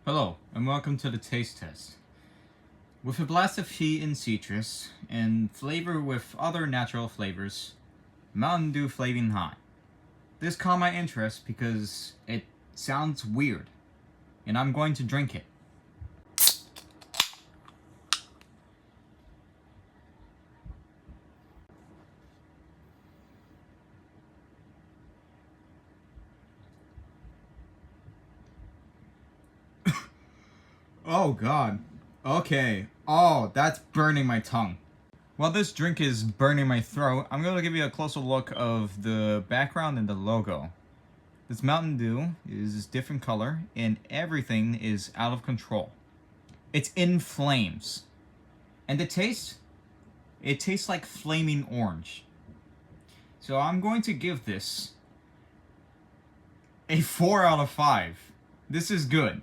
Hello, and welcome to the taste test. With a blast of heat and citrus, and flavor with other natural flavors, Mountain Dew Flaming Hot. This caught my interest because it sounds weird, and I'm going to drink it. Oh god. Okay. Oh, that's burning my tongue. While this drink is burning my throat, I'm going to give you a closer look of the background and the logo. This Mountain Dew is different color, and everything is out of control. It's in flames. And the taste? It tastes like flaming orange. So I'm going to give this a 4 out of 5. This is good.